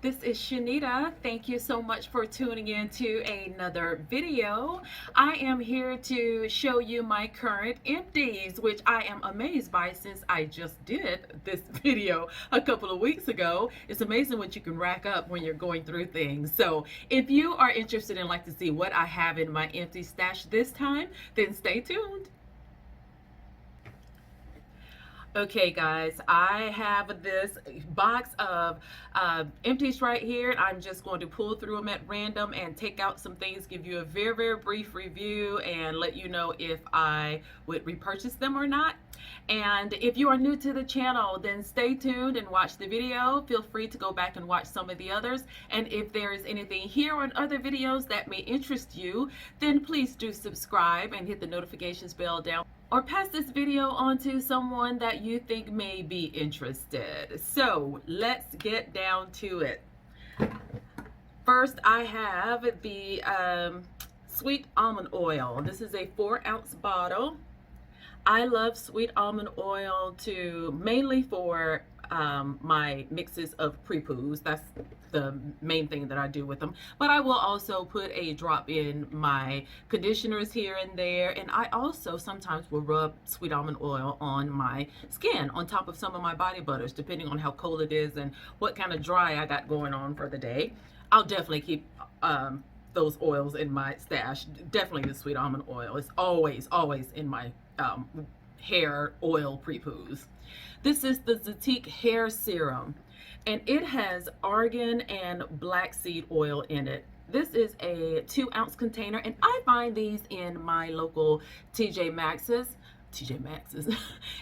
This is Shanita. Thank you so much for tuning in to another video. I am here to show you my current empties, which I am amazed by since I just did this video a couple of weeks ago. It's amazing what you can rack up when you're going through things. So if you are interested and like to see what I have in my empty stash this time, then stay tuned. Okay, guys, I have this box of empties right here. I'm just going to pull through them at random and take out some things, give you a very, very brief review, and let you know if I would repurchase them or not. And if you are new to the channel, then stay tuned and watch the video. Feel free to go back and watch some of the others. And if there is anything here on other videos that may interest you, then please do subscribe and hit the notifications bell down, or pass this video on to someone that you think may be interested. So let's get down to it. First, I have the sweet almond oil. This is a 4-ounce bottle. I love sweet almond oil mainly for my mixes of pre-poos. That's the main thing that I do with them. But I will also put a drop in my conditioners here and there. And I also sometimes will rub sweet almond oil on my skin on top of some of my body butters, depending on how cold it is and what kind of dry I got going on for the day. I'll definitely keep those oils in my stash. Definitely the sweet almond oil. It's always in my hair oil pre-poos. This is the Zatique hair serum, and it has argan and black seed oil in it. This is a 2-ounce container, and I find these in my local TJ Maxx's.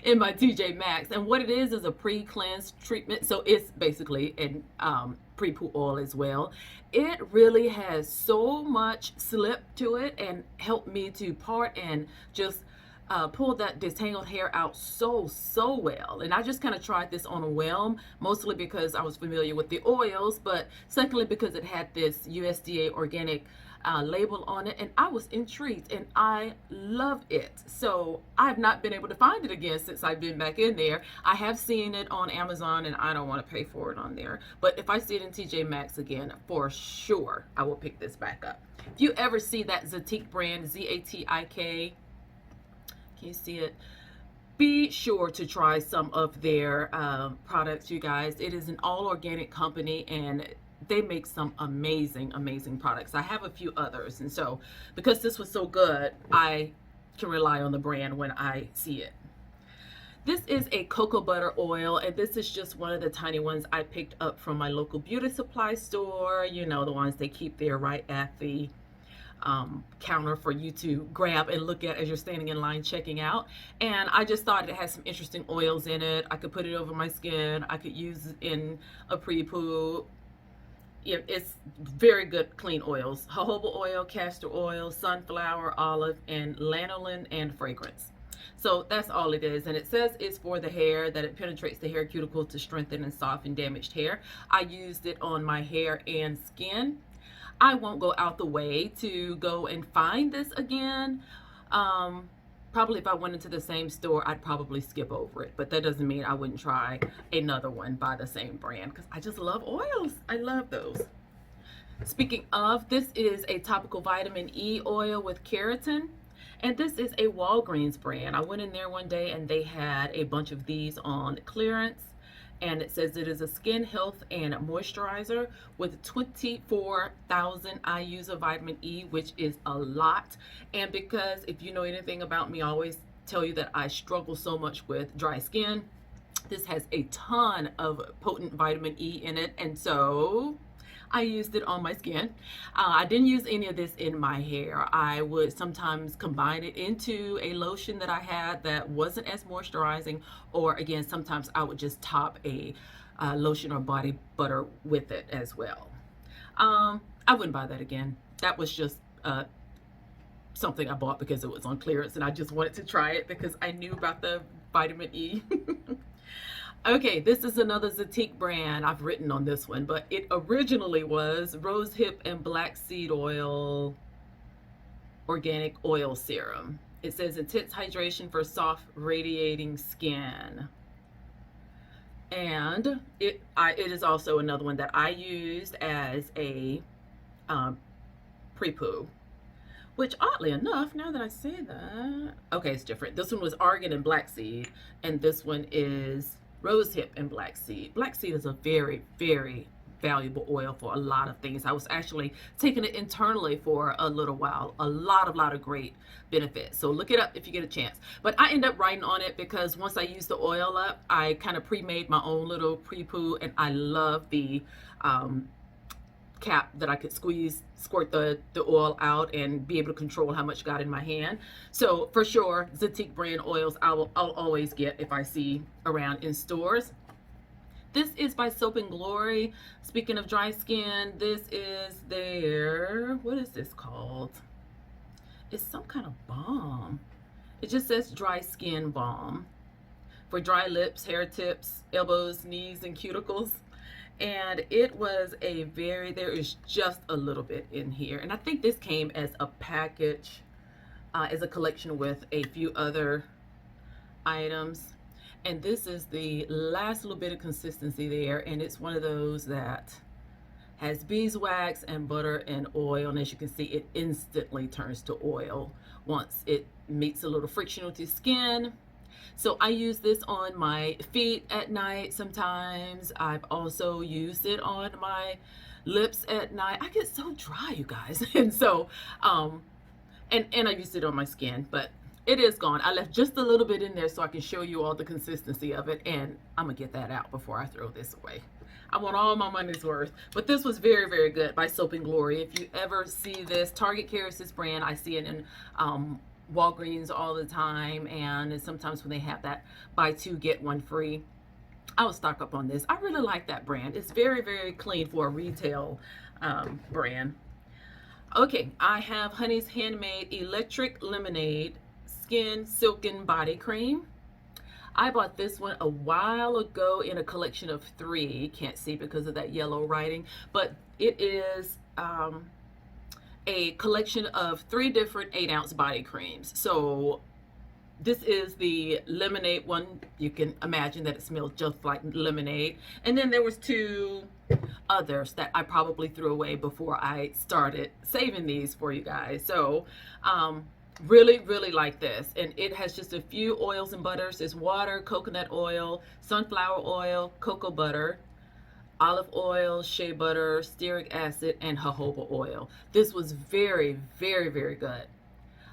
In my TJ Maxx. And what it is a pre-cleanse treatment. So it's basically an pre-poo oil as well. It really has so much slip to it and helped me to part and just pull that distangled hair out so well. And I just kind of tried this on a whim, mostly because I was familiar with the oils, but secondly because it had this USDA organic label on it, and I was intrigued and I love it. So I've not been able to find it again since I've been back in there. I have seen it on Amazon and I don't want to pay for it on there, but if I see it in TJ Maxx again, for sure I will pick this back up. If you ever see that Zatique brand, Z-A-T-I-K, can you see it? Be sure to try some of their products, you guys. It is an all organic company and they make some amazing products. I have a few others, and so because this was so good, I can rely on the brand when I see it. This is a cocoa butter oil, and this is just one of the tiny ones I picked up from my local beauty supply store. You know, the ones they keep there right at the counter for you to grab and look at as you're standing in line checking out. And I just thought it had some interesting oils in it. I could put it over my skin. I could use it in a pre-poo. It's very good clean oils: jojoba oil, castor oil, sunflower, olive, and lanolin and fragrance. So that's all it is. And it says it's for the hair, that it penetrates the hair cuticle to strengthen and soften damaged hair. I used it on my hair and skin. I won't go out the way to go and find this again. Probably if I went into the same store, I'd probably skip over it, but that doesn't mean I wouldn't try another one by the same brand, because I just love oils. I love those. Speaking of, this is a topical vitamin E oil with keratin, and this is a Walgreens brand. I went in there one day and they had a bunch of these on clearance, and it says it is a skin health and moisturizer with 24,000 IUs of vitamin E, which is a lot. And because if you know anything about me, I always tell you that I struggle so much with dry skin. This has a ton of potent vitamin E in it, and so I used it on my skin. I didn't use any of this in my hair. I would sometimes combine it into a lotion that I had that wasn't as moisturizing, or again, sometimes I would just top a lotion or body butter with it as well. I wouldn't buy that again. That was just something I bought because it was on clearance and I just wanted to try it because I knew about the vitamin E. Okay, this is another Zatique brand. I've written on this one, but it originally was rosehip and black seed oil organic oil serum. It says intense hydration for soft, radiating skin. And it is also another one that I used as a um, pre-poo. Which oddly enough, now that I say that, okay, it's different. This one was argan and black seed, and this one is rosehip and black seed. Black seed is a very, very valuable oil for a lot of things. I was actually taking it internally for a little while. A lot of great benefits. So look it up if you get a chance. But I end up writing on it because once I use the oil up, I kind of pre-made my own little pre-poo, and I love the cap that I could squirt the oil out and be able to control how much got in my hand. So for sure, Zatique brand oils I'll always get if I see around in stores. This is by Soap and Glory. Speaking of dry skin, this is their, what is this called? It's some kind of balm. It just says dry skin balm for dry lips, hair tips, elbows, knees, and cuticles. And it was a very, there is just a little bit in here. And I think this came as a package, as a collection with a few other items. And this is the last little bit of consistency there. And it's one of those that has beeswax and butter and oil. And as you can see, it instantly turns to oil once it meets a little friction with your skin. So I use this on my feet at night sometimes. I've also used it on my lips at night. I get so dry, you guys. And so, and I used it on my skin, but it is gone. I left just a little bit in there so I can show you all the consistency of it, and I'm gonna get that out before I throw this away. I want all my money's worth. But this was very, very good by Soap and Glory. If you ever see this, Target carries this brand. I see it in Walgreens all the time, and sometimes when they have that buy two get one free, I'll stock up on this. I really like that brand. It's very, very clean for a retail brand. Okay, I have Honey's Handmade Electric Lemonade Skin Silken Body Cream. I bought this one a while ago in a collection of 3. Can't see because of that yellow writing, but it is a collection of 3 different 8-ounce body creams. So this is the lemonade one. You can imagine that it smells just like lemonade. And then there was 2 others that I probably threw away before I started saving these for you guys. So really, really like this. And it has just a few oils and butters. There's water, coconut oil, sunflower oil, cocoa butter, olive oil, shea butter, stearic acid, and jojoba oil. This was very, very, very good.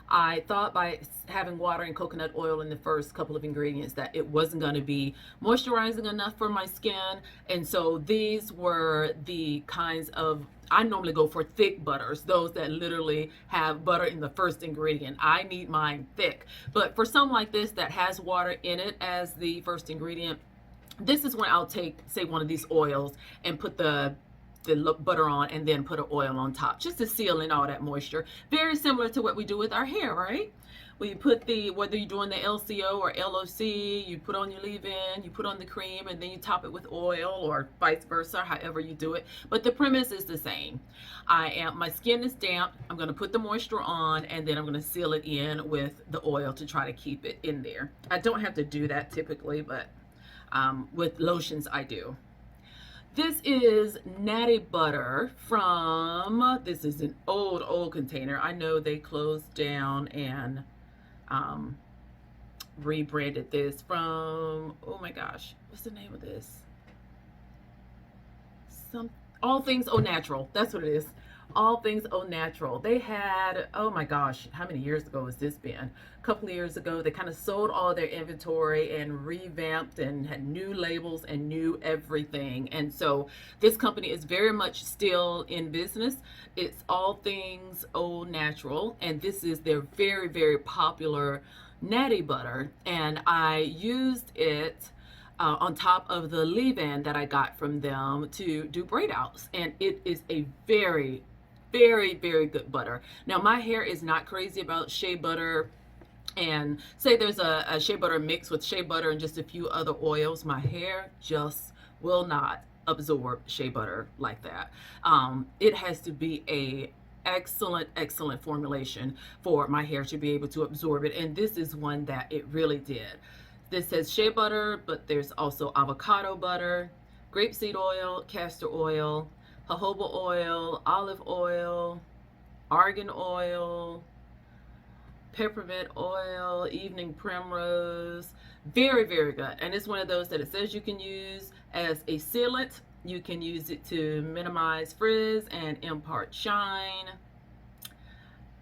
I thought by having water and coconut oil in the first couple of ingredients that it wasn't going to be moisturizing enough for my skin. And so these were the kinds of, I normally go for thick butters, those that literally have butter in the first ingredient. I need mine thick. But for something like this that has water in it as the first ingredient, this is when I'll take, say, one of these oils and put the butter on and then put an oil on top just to seal in all that moisture. Very similar to what we do with our hair, right? When you put whether you're doing the LCO or LOC, you put on your leave-in, you put on the cream, and then you top it with oil, or vice versa, however you do it. But the premise is the same. My skin is damp. I'm going to put the moisture on, and then I'm going to seal it in with the oil to try to keep it in there. I don't have to do that typically, but with lotions I do. This is Natty Butter from, this is an old container. I know they closed down and rebranded this from, oh my gosh, what's the name of this? All Things Au Natural. That's what it is. All Things Au Natural. They had, oh my gosh, how many years ago has this been? A couple of years ago, they kind of sold all their inventory and revamped and had new labels and new everything. And so this company is very much still in business. It's All Things Au Natural, and this is their very, very popular Natty Butter. And I used it on top of the leave-in that I got from them to do braid outs, and it is a very, very, very good butter. Now my hair is not crazy about shea butter, and say there's a shea butter mix with shea butter and just a few other oils, my hair just will not absorb shea butter like that. It has to be a excellent formulation for my hair to be able to absorb it, and this is one that it really did. This says shea butter, but there's also avocado butter, grapeseed oil, castor oil, jojoba oil, olive oil, argan oil, peppermint oil, evening primrose. Very, very good. And it's one of those that it says you can use as a sealant. You can use it to minimize frizz and impart shine.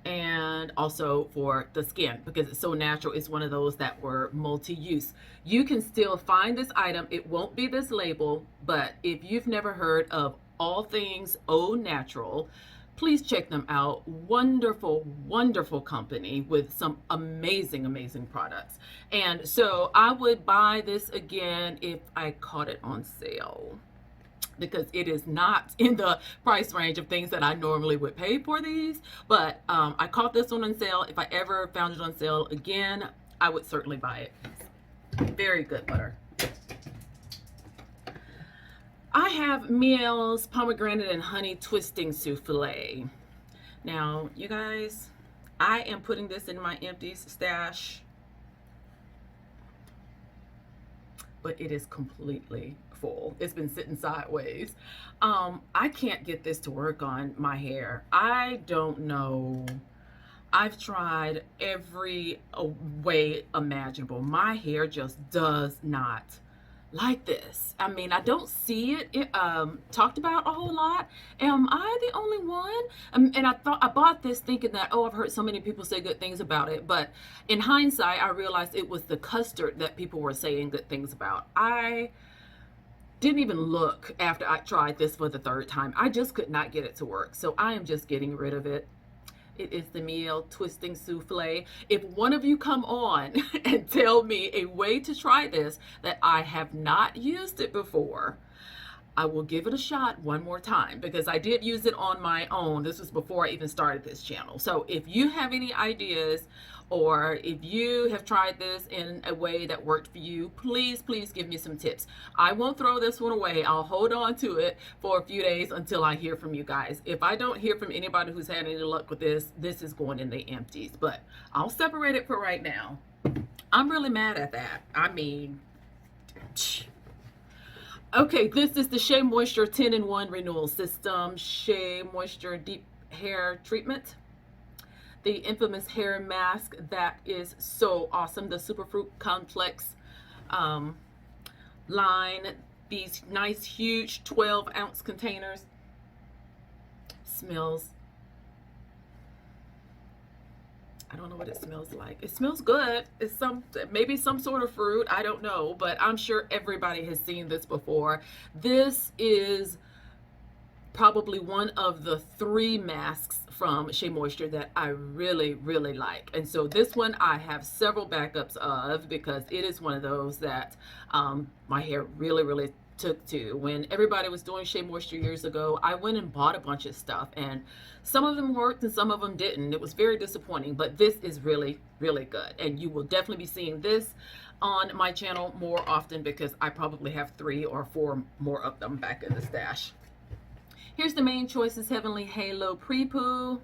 And also for the skin, because it's so natural. It's one of those that were multi-use. You can still find this item. It won't be this label, but if you've never heard of All Things Au Natural, please check them out. Wonderful, wonderful company with some amazing, amazing products. And so I would buy this again if I caught it on sale, because it is not in the price range of things that I normally would pay for these. But I caught this one on sale. If I ever found it on sale again, I would certainly buy it. Very good butter. I have Miele's pomegranate and honey twisting souffle. Now, you guys, I am putting this in my Empties stash, but it is completely full. It's been sitting sideways. I can't get this to work on my hair. I don't know. I've tried every way imaginable. My hair just does not like this. I mean, I don't see it talked about a whole lot. Am I the only one? And I bought this thinking that, oh, I've heard so many people say good things about it. But in hindsight, I realized it was the custard that people were saying good things about. I didn't even look after I tried this for the third time. I just could not get it to work. So I am just getting rid of it. It is the Miele Twisting Souffle. If one of you come on and tell me a way to try this that I have not used it before, I will give it a shot one more time, because I did use it on my own. This was before I even started this channel. So if you have any ideas, or if you have tried this in a way that worked for you, please, please give me some tips. I won't throw this one away. I'll hold on to it for a few days until I hear from you guys. If I don't hear from anybody who's had any luck with this, this is going in the Empties, but I'll separate it for right now. I'm really mad at that. I mean, okay, this is the Shea Moisture 10-in-1 Renewal System, Shea Moisture Deep Hair Treatment. The infamous hair mask that is so awesome. The Superfruit Complex line. These nice, huge 12-ounce containers. Smells, I don't know what it smells like. It smells good. It's maybe some sort of fruit. I don't know, but I'm sure everybody has seen this before. This is probably one of the 3 masks from Shea Moisture that I really, really like. And so this one I have several backups of, because it is one of those that my hair really, really took to. When everybody was doing Shea Moisture years ago, I went and bought a bunch of stuff, and some of them worked and some of them didn't. It was very disappointing, but this is really, really good. And you will definitely be seeing this on my channel more often, because I probably have 3 or 4 more of them back in the stash. Here's the Main Choices Heavenly Halo Pre-Poo.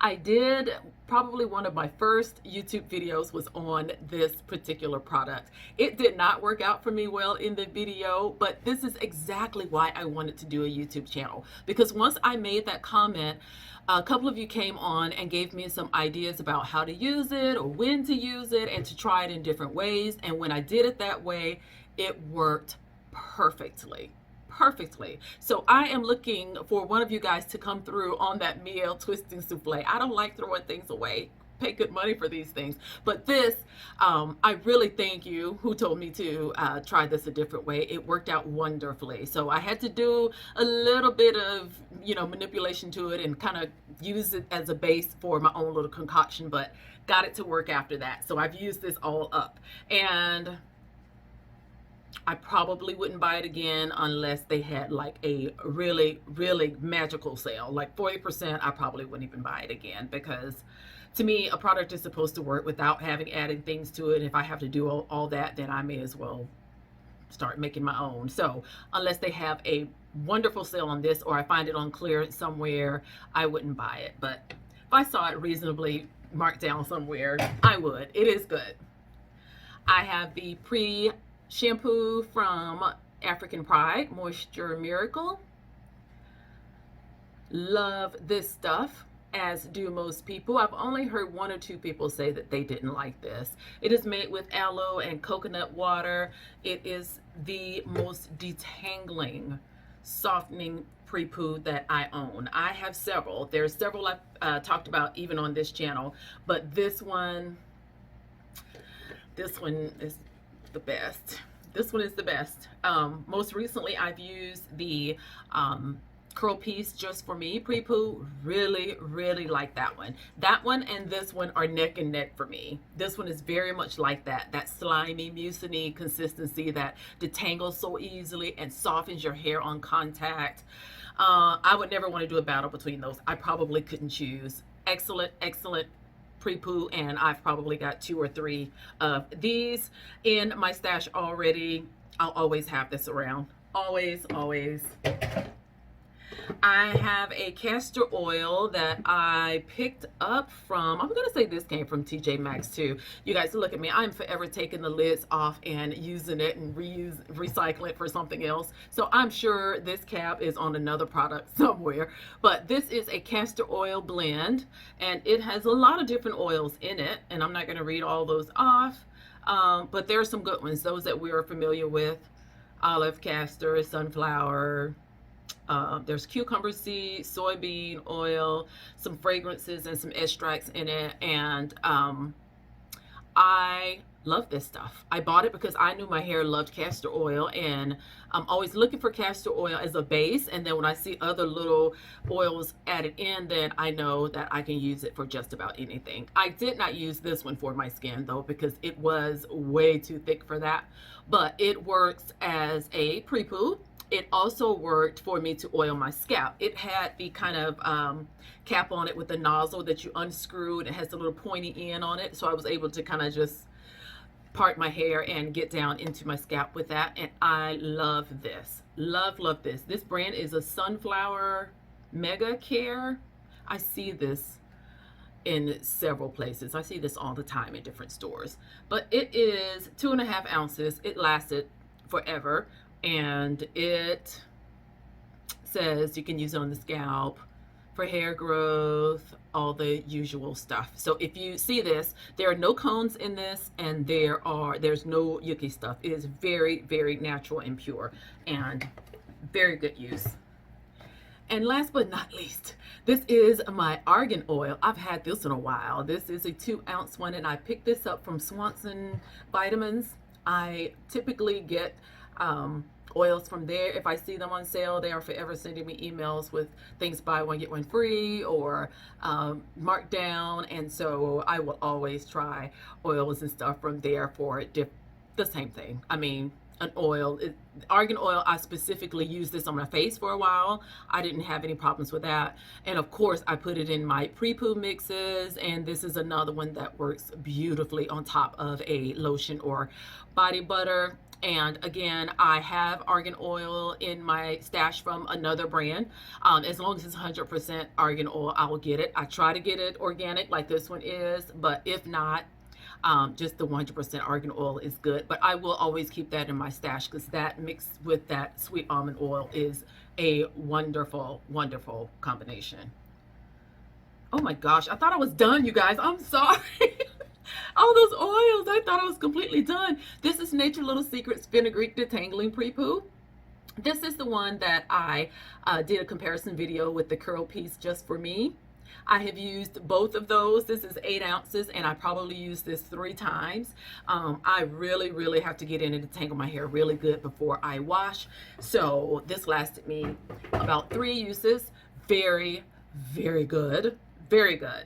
I did, probably one of my first YouTube videos was on this particular product. It did not work out for me well in the video, but this is exactly why I wanted to do a YouTube channel. Because once I made that comment, a couple of you came on and gave me some ideas about how to use it, or when to use it, and to try it in different ways. And when I did it that way, it worked perfectly. So I am looking for one of you guys to come through on that Miele Twisting Souffle. I don't like throwing things away. Pay good money for these things, but this I really thank you who told me to try this a different way. It worked out wonderfully. So I had to do a little bit of, you know, manipulation to it and kind of use it as a base for my own little concoction, but got it to work after that. So I've used this all up, and I probably wouldn't buy it again unless they had like a really, really magical sale, like 40%. I probably wouldn't even buy it again, because to me, a product is supposed to work without having added things to it. If I have to do all that, then I may as well start making my own. So unless they have a wonderful sale on this, or I find it on clearance somewhere, I wouldn't buy it. But if I saw it reasonably marked down somewhere, I would. It is good. I have the pre-shampoo from African Pride, Moisture Miracle. Love this stuff, as do most people. I've only heard one or two people say that they didn't like this. It is made with aloe and coconut water. It is the most detangling, softening pre-poo that I own. I have several. There's several I've talked about even on this channel, but this one is the best. This one is the best. Most recently, I've used the Curl Piece Just For Me pre-poo. Really, really like that one. That one and this one are neck and neck for me. This one is very much like that slimy, muciny consistency that detangles so easily and softens your hair on contact. I would never want to do a battle between those. I probably couldn't choose. Excellent, excellent pre-poo, and I've probably got 2 or 3 of these in my stash already. I'll always have this around. Always, always. I have a castor oil that I picked up from, I'm going to say this came from TJ Maxx too. You guys look at me. I'm forever taking the lids off and using it and recycling it for something else. So I'm sure this cap is on another product somewhere. But this is a castor oil blend, and it has a lot of different oils in it. And I'm not going to read all those off. But there are some good ones, those that we are familiar with. Olive, castor, sunflower. There's cucumber seed, soybean oil, some fragrances, and some extracts in it. And I love this stuff. I bought it because I knew my hair loved castor oil, and I'm always looking for castor oil as a base. And then when I see other little oils added in, then I know that I can use it for just about anything. I did not use this one for my skin though, because it was way too thick for that, but it works as a pre-poo. It also worked for me to oil my scalp. It had the kind of cap on it with the nozzle that you unscrewed. It has a little pointy end on it. So I was able to kind of just part my hair and get down into my scalp with that. And I love this. Love, love this. This brand is a Sunflower Mega Care. I see this in several places. I see this all the time in different stores. But it is 2.5 ounces. It lasted forever. And it says you can use it on the scalp for hair growth, all the usual stuff. So if you see this, there are no cones in this, and there's no yucky stuff. It is very, very natural and pure, and very good use. And last but not least, this is my argan oil. I've had this in a while. This is a 2-ounce one, and I picked this up from Swanson Vitamins. I typically get oils from there. If I see them on sale, they are forever sending me emails with things buy one get one free or marked down, and so I will always try oils and stuff from there for the same thing. I mean, an oil, argan oil, I specifically used this on my face for a while. I didn't have any problems with that, and of course I put it in my pre-poo mixes, and this is another one that works beautifully on top of a lotion or body butter. And again, I have argan oil in my stash from another brand. As long as it's 100% argan oil, I will get it. I try to get it organic like this one is, but if not, just the 100% argan oil is good. But I will always keep that in my stash, because that mixed with that sweet almond oil is a wonderful, wonderful combination. Oh my gosh, I thought I was done, you guys. I'm sorry. All those oils, I thought I was completely done. This is Nature Little Secrets Fenugreek Detangling Pre-Poo. This is the one that I did a comparison video with the Curl Piece Just For Me. I have used both of those. This is 8 ounces, and I probably used this 3 times. I really, really have to get in and detangle my hair really good before I wash. So this lasted me about 3 uses. Very, very good. Very good.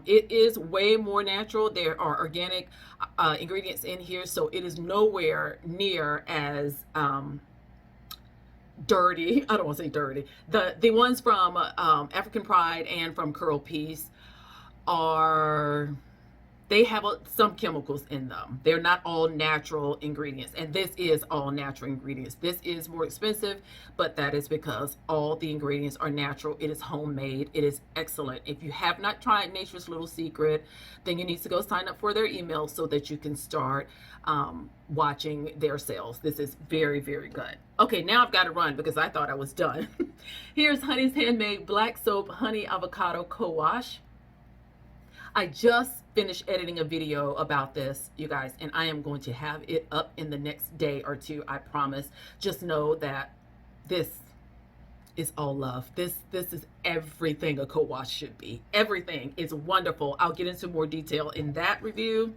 It is way more natural. There are organic ingredients in here, so it is nowhere near as dirty. I don't want to say dirty. The ones from African Pride and from Curl Piece are they have some chemicals in them. They're not all natural ingredients, and this is all natural ingredients. This is more expensive, but that is because all the ingredients are natural. It is homemade. It is excellent. If you have not tried Nature's Little Secret, then you need to go sign up for their email so that you can start watching their sales. This is very, very good. Okay, now I've got to run because I thought I was done. Here's Honey's Handmade Black Soap Honey Avocado Co-Wash. I just finished editing a video about this, you guys, and I am going to have it up in the next day or two, I promise. Just know that this is all love. This is everything a co-wash should be. Everything is wonderful. I'll get into more detail in that review.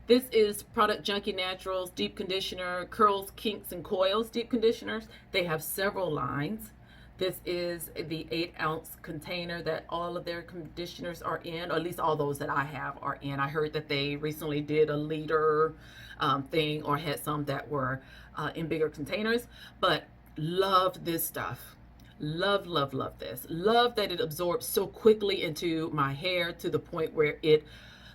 This is Product Junkie Naturals Deep Conditioner, Curls, Kinks, and Coils Deep Conditioners. They have several lines. This is the 8-ounce container that all of their conditioners are in, or at least all those that I have are in. I heard that they recently did a liter thing, or had some that were in bigger containers, but love this stuff. Love, love, love this. Love that it absorbs so quickly into my hair to the point where it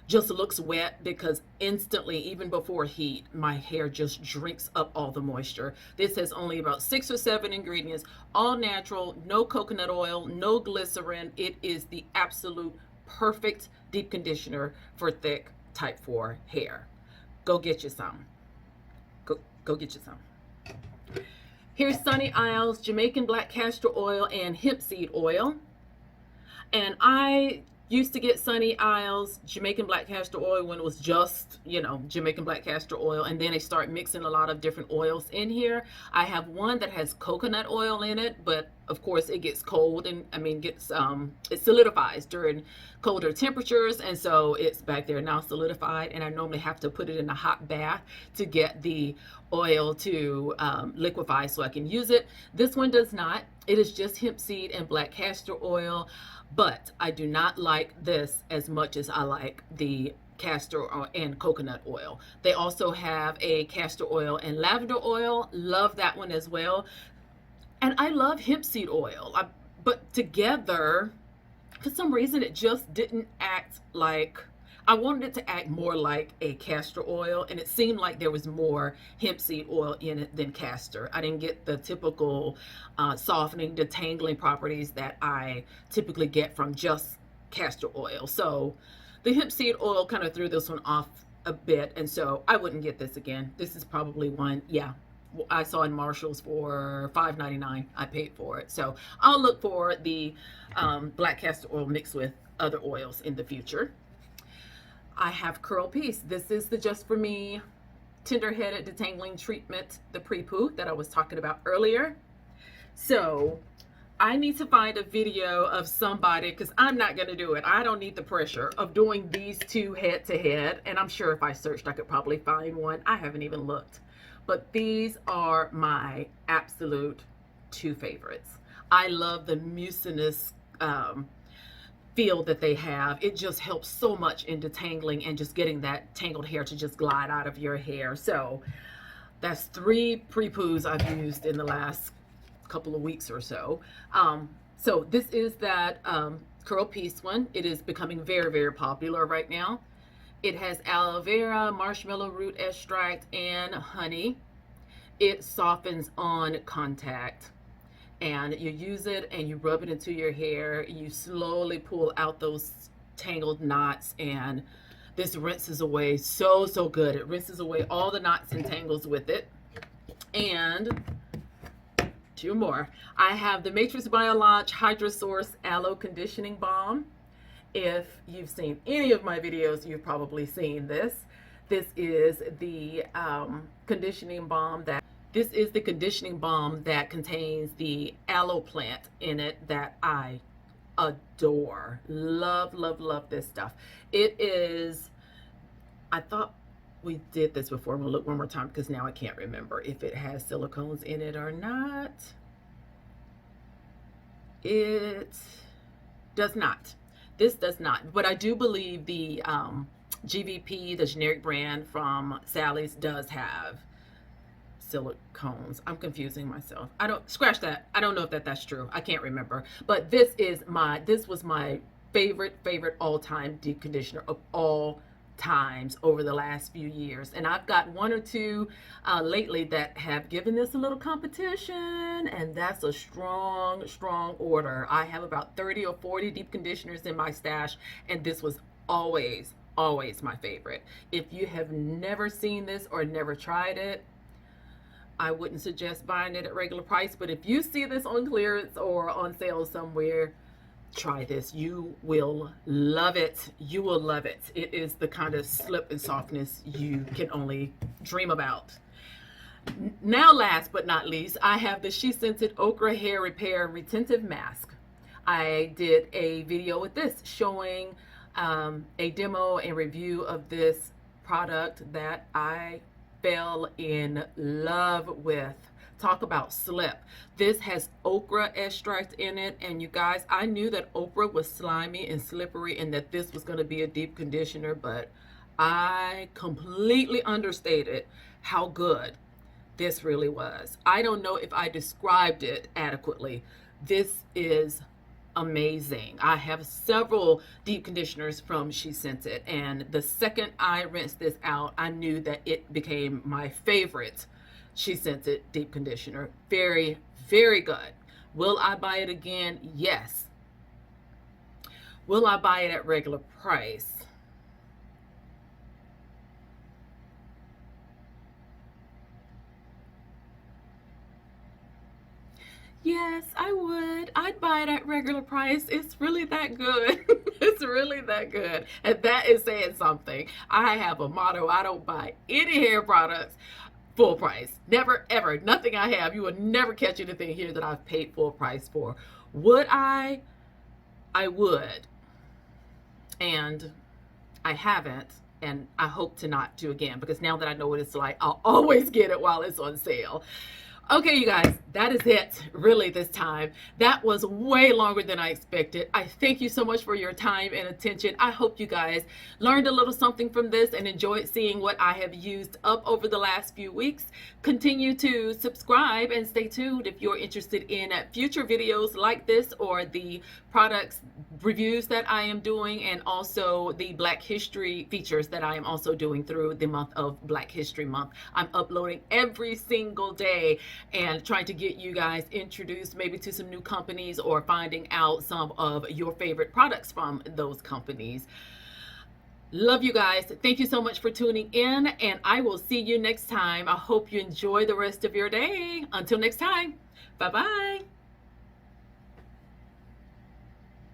just looks wet, because instantly, even before heat, my hair just drinks up all the moisture. This has only about 6 or 7 ingredients, all natural, no coconut oil, no glycerin. It is the absolute perfect deep conditioner for thick type 4 hair. Go get you some. Go get you some. Here's Sunny Isles Jamaican Black Castor Oil and Hemp Seed Oil. And I used to get Sunny Isles Jamaican Black Castor Oil when it was just, Jamaican Black Castor Oil, and then they start mixing a lot of different oils in here. I have one that has coconut oil in it, but of course it gets cold, and it solidifies during colder temperatures, and so it's back there now solidified, and I normally have to put it in a hot bath to get the oil to liquefy so I can use it. This one does not. It is just hemp seed and black castor oil. But I do not like this as much as I like the castor and coconut oil. They also have a castor oil and lavender oil. Love that one as well. And I love hemp seed oil. But together, for some reason, it just didn't act like, I wanted it to act more like a castor oil, and it seemed like there was more hemp seed oil in it than castor. I didn't get the typical softening, detangling properties that I typically get from just castor oil. So the hemp seed oil kind of threw this one off a bit, and so I wouldn't get this again. This is probably one, I saw in Marshall's for $5.99. I paid for it. So I'll look for the black castor oil mixed with other oils in the future. I have Curl Peace. This is the Just For Me Tender-Headed Detangling Treatment, the pre-poo that I was talking about earlier. So I need to find a video of somebody, because I'm not going to do it. I don't need the pressure of doing these two head-to-head, and I'm sure if I searched, I could probably find one. I haven't even looked. But these are my absolute 2 favorites. I love the mucinous feel that they have. It just helps so much in detangling and just getting that tangled hair to just glide out of your hair. So that's 3 pre-poos I've used in the last couple of weeks or so. So this is that Curl Peace one. It is becoming very, very popular right now. It has aloe vera, marshmallow root extract, and honey. It softens on contact. And you use it and you rub it into your hair. You slowly pull out those tangled knots, and this rinses away so good. It rinses away all the knots and tangles with it. And 2 more. I have the Matrix BioLaunch Hydra Source Aloe Conditioning Balm. If you've seen any of my videos, you've probably seen this. This is the conditioning balm that contains the aloe plant in it that I adore. Love, love, love this stuff. It is, I thought we did this before. I'm gonna look one more time because now I can't remember if it has silicones in it or not. It does not. This does not, but I do believe the GVP, the generic brand from Sally's, does have silicones. I'm confusing myself. I don't, scratch that. I don't know if that's true. I can't remember. But this was my favorite all-time deep conditioner of all times over the last few years. And I've got one or two lately that have given this a little competition, and that's a strong, strong order. I have about 30 or 40 deep conditioners in my stash, and this was always my favorite. If you have never seen this or never tried it, I wouldn't suggest buying it at regular price, but if you see this on clearance or on sale somewhere, try this. You will love it. You will love it. It is the kind of slip and softness you can only dream about. Now, last but not least, I have the She-Scented Okra Hair Repair Retentive Mask. I did a video with this showing a demo and review of this product that I fell in love with. Talk about slip. This has okra extract in it, and you guys, I knew that okra was slimy and slippery and that this was going to be a deep conditioner, but I completely understated how good this really was. I don't know if I described it adequately. This is amazing. I have several deep conditioners from She-Scented, and the second I rinsed this out, I knew that it became my favorite She-Scented deep conditioner. Very, very good. Will I buy it again? Yes. Will I buy it at regular price? Yes, I would. I'd buy it at regular price. It's really that good. It's really that good. And that is saying something. I have a motto. I don't buy any hair products full price. Never, ever. Nothing I have. You will never catch anything here that I've paid full price for. Would I? I would. And I haven't. And I hope to not do again, because now that I know what it's like, I'll always get it while it's on sale. Okay, you guys, that is it really this time. That was way longer than I expected. I thank you so much for your time and attention. I hope you guys learned a little something from this and enjoyed seeing what I have used up over the last few weeks. Continue to subscribe and stay tuned if you're interested in future videos like this, or the products reviews that I am doing, and also the Black History features that I am also doing through the month of Black History Month. I'm uploading every single day and trying to get you guys introduced maybe to some new companies, or finding out some of your favorite products from those companies. Love you guys. Thank you so much for tuning in, and I will see you next time. I hope you enjoy the rest of your day. Until next time, bye-bye.